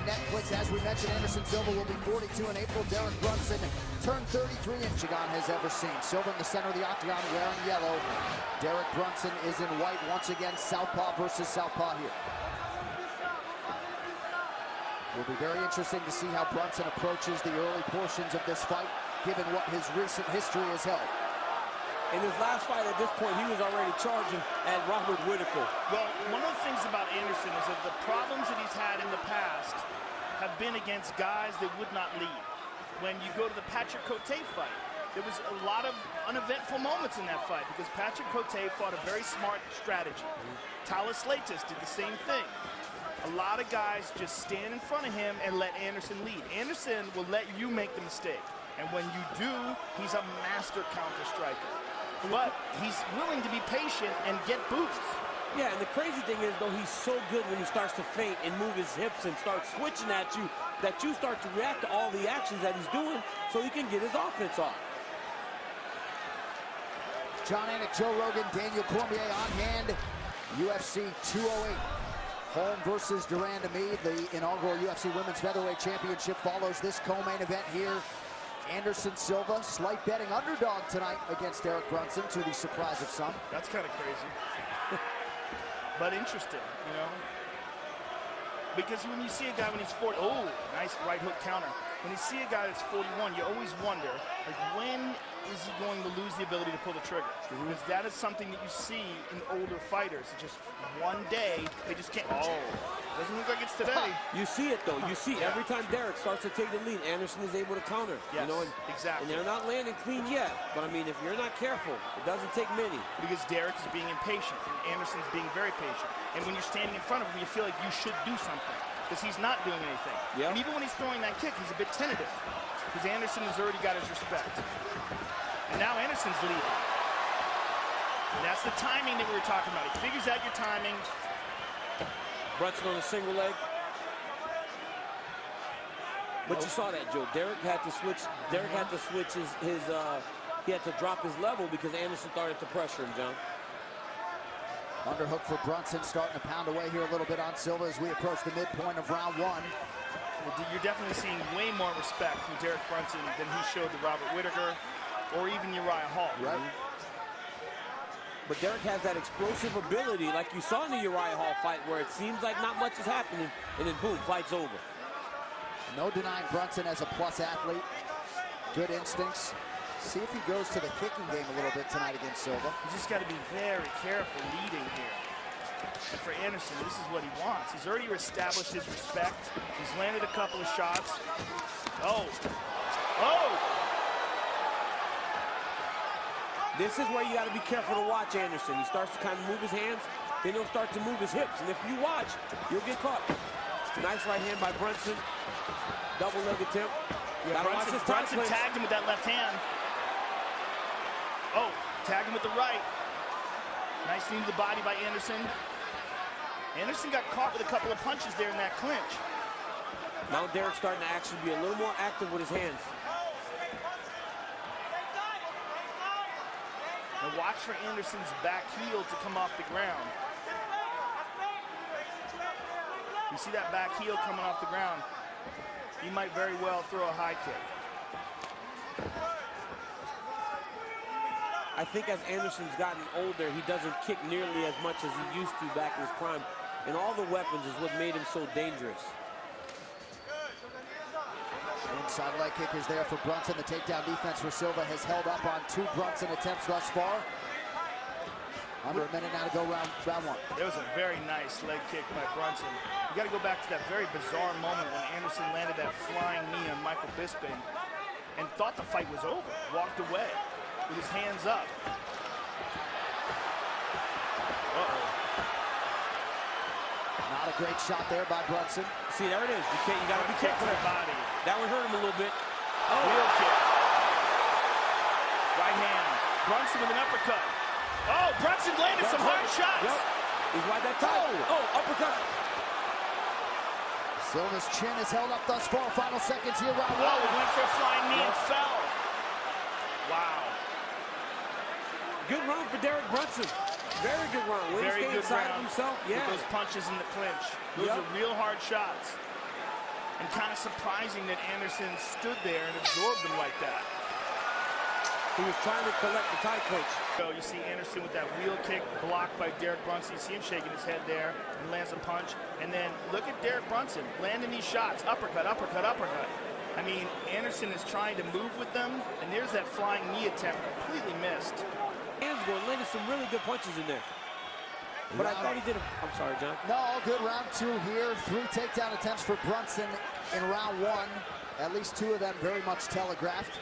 Netflix. As we mentioned, Anderson Silva will be 42 in April. Derek Brunson turned 33 in Chigan has ever seen. Silva in the center of the octagon wearing yellow. Derek Brunson is in white once again. Southpaw versus Southpaw here. Will be very interesting to see how Brunson approaches the early portions of this fight, given what his recent history has held. In his last fight, at this point, he was already charging at Robert Whitaker. Well, one of the things about Anderson is that the problems that he's had in the past have been against guys that would not lead. When you go to the Patrick Cote fight, there was a lot of uneventful moments in that fight because Patrick Cote fought a very smart strategy. Talis Leitis did the same thing. A lot of guys just stand in front of him and let Anderson lead. Anderson will let you make the mistake. And when you do, he's a master counter striker. But he's willing to be patient and get boosts. Yeah, and the crazy thing is, though, he's so good when he starts to feint and move his hips and start switching at you, that you start to react to all the actions that he's doing so he can get his offense off. John Anik, Joe Rogan, Daniel Cormier on hand. UFC 208. Holm versus Durand Amid. The inaugural UFC Women's Featherweight Championship follows this co-main event here. Anderson Silva, slight betting underdog tonight against Derek Brunson, to the surprise of some. That's kind of crazy. But interesting, you know? Because when you see a guy when he's 40, oh, nice right hook counter. When you see a guy that's 41, you always wonder, like, when is he going to lose the ability to pull the trigger? Because that is something that you see in older fighters. It's just one day, they just can't. Oh, doesn't look like it's today. You see it, though. You see every time Derek starts to take the lead, Anderson is able to counter. Yes, you know, exactly. And they're not landing clean yet. But, I mean, if you're not careful, it doesn't take many. Because Derek is being impatient, and Anderson's being very patient. And when you're standing in front of him, you feel like you should do something. Because he's not doing anything. Yep. And even when he's throwing that kick, he's a bit tentative. Because Anderson has already got his respect. And now Anderson's leading. And that's the timing that we were talking about. He figures out your timing. Brunson on a single leg. But you saw that, Joe. Derek had to switch. Derek had to switch he had to drop his level because Anderson started to pressure him, John. Underhook for Brunson, starting to pound away here a little bit on Silva as we approach the midpoint of round one. You're definitely seeing way more respect from Derek Brunson than he showed to Robert Whitaker or even Uriah Hall. Right. But Derek has that explosive ability like you saw in the Uriah Hall fight where it seems like not much is happening and then boom, fight's over. No denying Brunson as a plus athlete. Good instincts. See if he goes to the kicking game a little bit tonight against Silva. You just got to be very careful leading here. And for Anderson, this is what he wants. He's already established his respect. He's landed a couple of shots. Oh. Oh! This is where you got to be careful to watch Anderson. He starts to kind of move his hands, then he'll start to move his hips. And if you watch, you'll get caught. Nice right hand by Brunson. Double leg attempt. Yeah, Brunson tagged him with that left hand. Oh, tagged him with the right. Nice knee to the body by Anderson. Anderson got caught with a couple of punches there in that clinch. Now Derek's starting to actually be a little more active with his hands. Now watch for Anderson's back heel to come off the ground. You see that back heel coming off the ground. He might very well throw a high kick. I think as Anderson's gotten older, he doesn't kick nearly as much as he used to back in his prime. And all the weapons is what made him so dangerous. Inside leg kick is there for Brunson. The takedown defense for Silva has held up on 2 Brunson attempts thus far. Under a minute now to go round one. There was a very nice leg kick by Brunson. You got to go back to that very bizarre moment when Anderson landed that flying knee on Michael Bisping and thought the fight was over, walked away with his hands up. Uh-oh. Not a great shot there by Brunson. See, there it is. You got to be careful. That body. That one hurt him a little bit. Oh. Real kick. Right hand. Brunson with an uppercut. Oh, Brunson landed some hard shots. Yep. He's right that time. Oh, uppercut. Silva's chin is held up thus far. Final seconds here, round one. Oh, he went for a flying knee and fell. Wow. Good run for Derek Brunson. Very good run. Very good inside round himself. Yeah. With those punches in the clinch. Those are real hard shots. And kind of surprising that Anderson stood there and absorbed him like that. He was trying to collect the tie clinch. So you see Anderson with that wheel kick blocked by Derek Brunson. You see him shaking his head there and lands a punch. And then look at Derek Brunson landing these shots. Uppercut, uppercut, uppercut. I mean, Anderson is trying to move with them, and there's that flying knee attempt, completely missed. Hands going, landed some really good punches in there. But I thought he did. I'm sorry, John. No, all good. Round 2 here. 3 takedown attempts for Brunson in round 1. At least 2 of them very much telegraphed.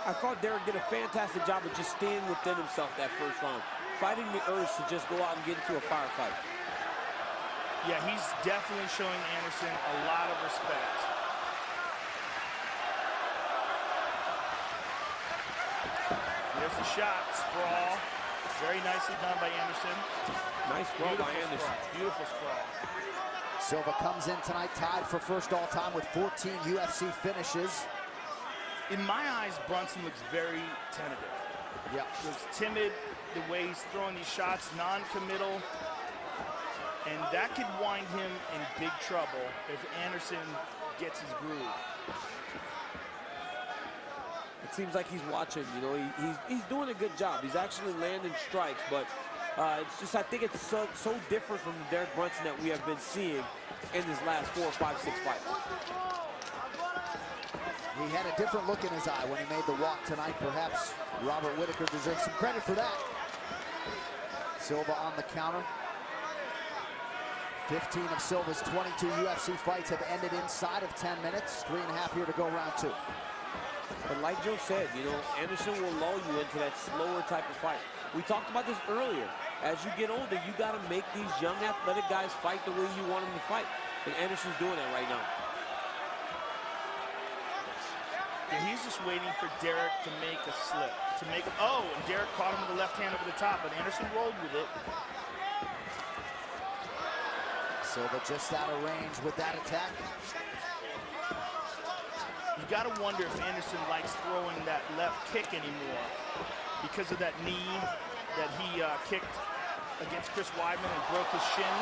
I thought Derek did a fantastic job of just staying within himself that first round, fighting the urge to just go out and get into a firefight. Yeah, he's definitely showing Anderson a lot of respect. There's the shot, sprawl. Very nicely done by Anderson. Nice sprawl by Anderson. Beautiful sprawl. Silva comes in tonight tied for first all-time with 14 UFC finishes. In my eyes, Brunson looks very tentative. Yeah. Looks timid, the way he's throwing these shots, non-committal. And that could wind him in big trouble if Anderson gets his groove. It seems like he's watching, you know, he's doing a good job. He's actually landing strikes, but it's just, I think it's so different from the Derek Brunson that we have been seeing in his last 4, 5, 6 fights. He had a different look in his eye when he made the walk tonight. Perhaps Robert Whitaker deserves some credit for that. Silva on the counter. 15 of Silva's 22 UFC fights have ended inside of 10 minutes. 3.5 here to go round 2. But like Joe said, you know, Anderson will lull you into that slower type of fight. We talked about this earlier. As you get older, you got to make these young athletic guys fight the way you want them to fight. And Anderson's doing that right now. And he's just waiting for Derek to make a slip. Oh, and Derek caught him with the left hand over the top, but Anderson rolled with it. Silva just out of range with that attack. You got to wonder if Anderson likes throwing that left kick anymore because of that knee that he kicked against Chris Weidman and broke his shin,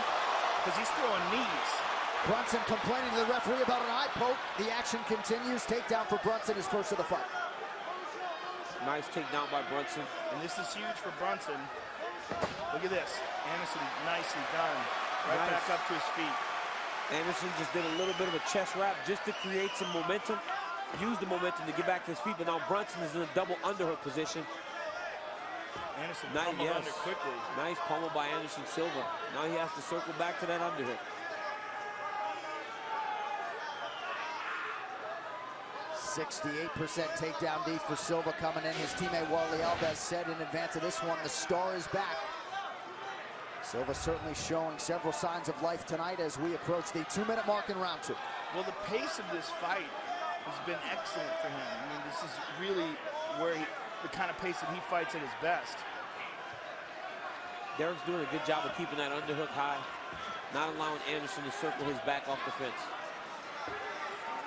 because he's throwing knees. Brunson complaining to the referee about an eye poke. The action continues. Takedown for Brunson, his first of the fight. Nice takedown by Brunson. And this is huge for Brunson. Look at this. Anderson nicely done. Right back up to his feet. Anderson just did a little bit of a chest wrap just to create some momentum. Use the momentum to get back to his feet, but now Brunson is in a double underhook position. Anderson pummeled under quickly. Nice pummel by Anderson Silva. Now he has to circle back to that underhook. 68% takedown D for Silva coming in. His teammate Wally Alves said in advance of this one, the star is back. Silva certainly showing several signs of life tonight as we approach the 2-minute mark in round 2. Well, the pace of this fight has been excellent for him. I mean, this is really where the kind of pace that he fights at his best. Derek's doing a good job of keeping that underhook high, not allowing Anderson to circle his back off the fence.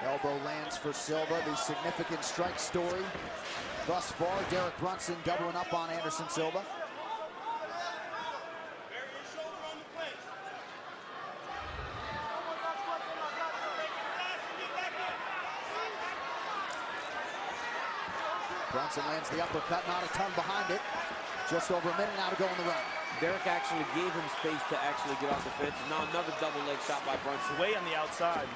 Elbow lands for Silva, the significant strike story thus far. Derek Brunson doubling up on Anderson Silva. Brunson lands the uppercut, not a ton behind it. Just over a minute now to go in the round. Derek actually gave him space to actually get off the fence. Now another double leg shot by Brunson. Way on the outside.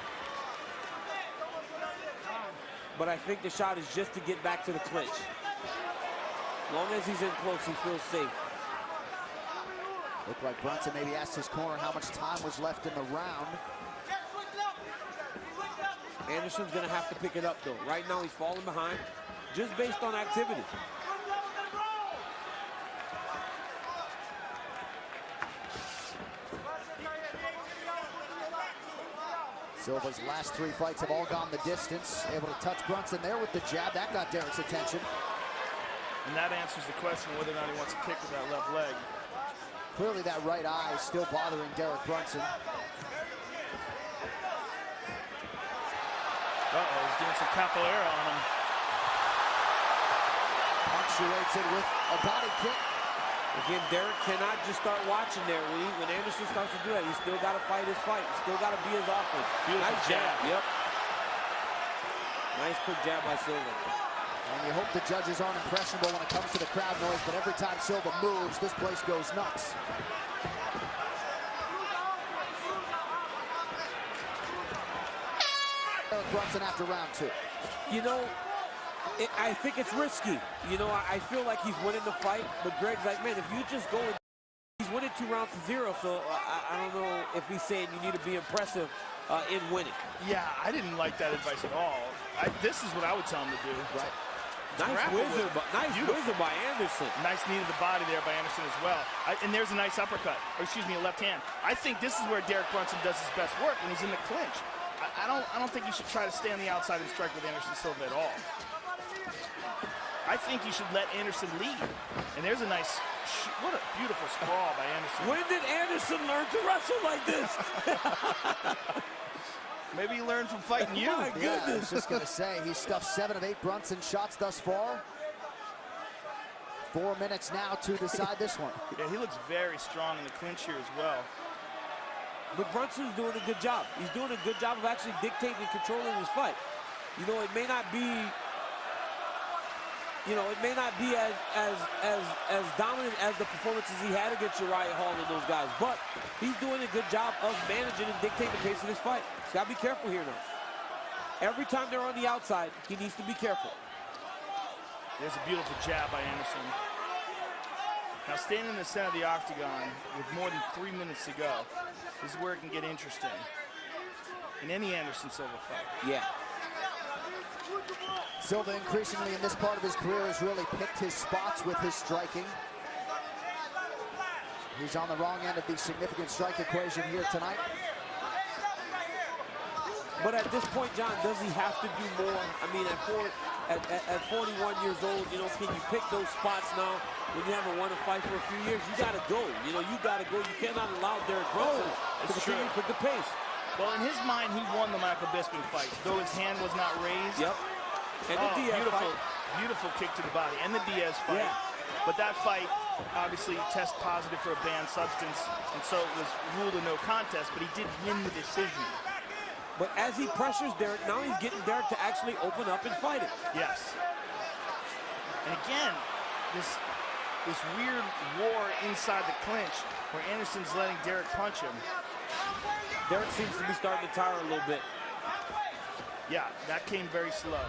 But I think the shot is just to get back to the clinch. As long as he's in close, he feels safe. Looked like Brunson maybe asked his corner how much time was left in the round. Anderson's gonna have to pick it up though. Right now he's falling behind, just based on activity. Silva's last 3 fights have all gone the distance. Able to touch Brunson there with the jab. That got Derek's attention. And that answers the question whether or not he wants to kick with that left leg. Clearly that right eye is still bothering Derek Brunson. Uh-oh, he's doing some capoeira on him. Punctuates it with a body kick. Again, Derek cannot just start watching there. When Anderson starts to do that, he's still got to fight his fight. He's still got to be his offense. Beautiful nice jab. Yep. Nice quick jab by Silva. And you hope the judges aren't impressionable when it comes to the crowd noise, but every time Silva moves, this place goes nuts. Brunson after round 2. You know, I think it's risky. You know, I feel like he's winning the fight, but Greg's like, man, if you just go, he's winning 2 rounds to 0, so I don't know if he's saying you need to be impressive in winning. Yeah, I didn't like that advice at all. This is what I would tell him to do. Right. Nice whizzer by Anderson. Nice knee to the body there by Anderson as well. And there's a nice uppercut, or excuse me, a left hand. I think this is where Derek Brunson does his best work, when he's in the clinch. I don't think you should try to stay on the outside and strike with Anderson Silva at all. I think you should let Anderson lead. And there's a nice, what a beautiful sprawl by Anderson. When did Anderson learn to wrestle like this? Maybe he learned from fighting you. My goodness. Yeah, I was just going to say, he stuffed 7 of 8 Brunson shots thus far. 4 minutes now to decide this one. Yeah, he looks very strong in the clinch here as well. But Brunson's doing a good job. He's doing a good job of actually dictating and controlling his fight. You know, it may not be, as dominant as the performances he had against Uriah Hall and those guys, but he's doing a good job of managing and dictating the pace of this fight. He's got to be careful here now. Every time they're on the outside, he needs to be careful. There's a beautiful jab by Anderson. Now, standing in the center of the octagon with more than 3 minutes to go, this is where it can get interesting in any Anderson Silva fight. Yeah. Silva increasingly in this part of his career has really picked his spots with his striking. He's on the wrong end of the significant strike equation here tonight. But at this point, John, does he have to do more? I mean, at 41 years old, you know, can you pick those spots now when you haven't won a fight for a few years? You got to go. You know, you got to go. You cannot allow Derek Brunson to continue to pick the pace. Well, in his mind, he won the Michael Bisping fight, though his hand was not raised. Yep. And the Diaz fight. Beautiful kick to the body, and the Diaz fight. Yeah. But that fight obviously test positive for a banned substance, and so it was ruled a no contest, but he did win the decision. But as he pressures Derek, now he's getting Derek to actually open up and fight it. Yes. And again, this weird war inside the clinch where Anderson's letting Derek punch him. Derek seems to be starting to tire a little bit. Yeah, that came very slow.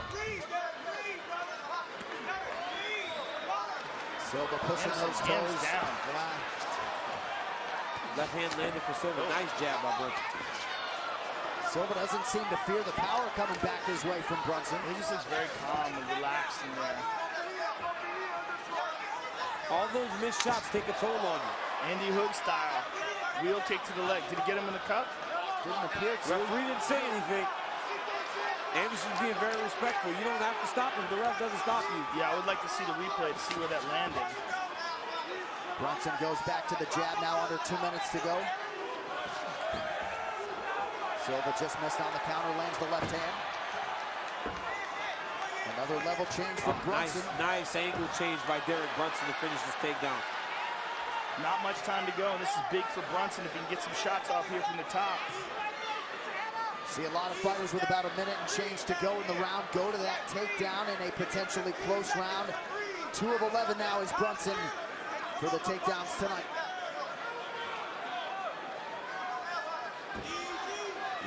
Silva pushing those toes. Hands down. Yeah. Left hand landed for Silva. Nice jab by Brunson. Silva doesn't seem to fear the power coming back his way from Brunson. He just looks very calm and relaxed in there. All those missed shots take a toll on you. Andy Hood style. Wheel kick to the leg. Did he get him in the cup? Didn't appear to. Referee didn't say anything. Anderson's being very respectful. You don't have to stop him. The ref doesn't stop you. Yeah, I would like to see the replay to see where that landed. Brunson goes back to the jab now, under 2 minutes to go. Silva just missed on the counter, lands the left hand. Another level change from Brunson. Nice angle change by Derek Brunson to finish this takedown. Not much time to go, and this is big for Brunson if he can get some shots off here from the top. See a lot of fighters with about a minute and change to go in the round go to that takedown in a potentially close round. 2 of 11 now is Brunson for the takedowns tonight.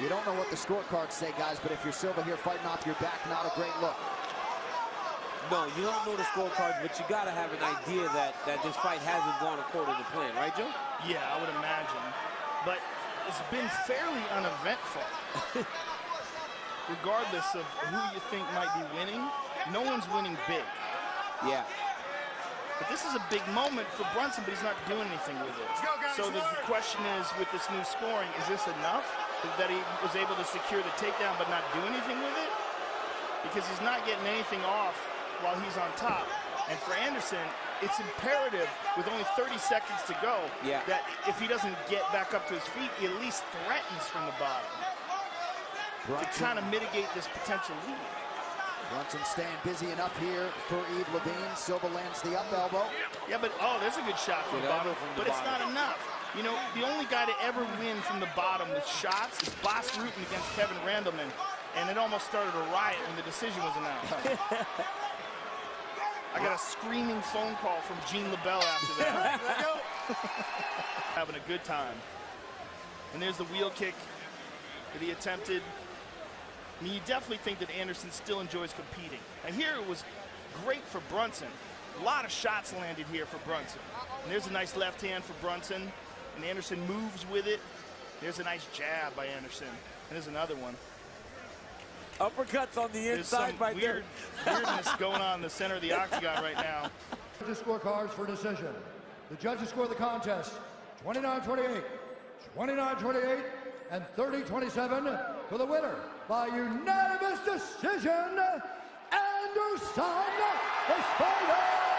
You don't know what the scorecards say, guys, but if you're Silva here fighting off your back, not a great look. No, you don't know the scorecards, but you got to have an idea that this fight hasn't gone according to plan, right, Joe? Yeah, I would imagine. But it's been fairly uneventful. Regardless of who you think might be winning, no one's winning big. Yeah. But this is a big moment for Brunson, but he's not doing anything with it. So the question is, with this new scoring, is this enough that he was able to secure the takedown but not do anything with it? Because he's not getting anything off while he's on top. And for Anderson, it's imperative, with only 30 seconds to go, that if he doesn't get back up to his feet, he at least threatens from the bottom to kind of mitigate this potential lead. Brunson staying busy enough here for Yves Levine. Silva lands the up elbow. Yeah, but, oh, there's a good shot from the bottom, but it's not enough. You know, the only guy to ever win from the bottom with shots is Bas Rutten against Kevin Randleman, and it almost started a riot when the decision was announced. I got a screaming phone call from Jean LaBelle after that. Having a good time. And there's the wheel kick that he attempted. I mean, you definitely think that Anderson still enjoys competing. And here it was great for Brunson. A lot of shots landed here for Brunson. And there's a nice left hand for Brunson. And Anderson moves with it. There's a nice jab by Anderson. And there's another one. Uppercuts on the inside by weirdness going on in the center of the octagon right now. Judges' scorecards for decision. The judges score the contest 29-28, 29-28, and 30-27 for the winner by unanimous decision, Anderson the Spider!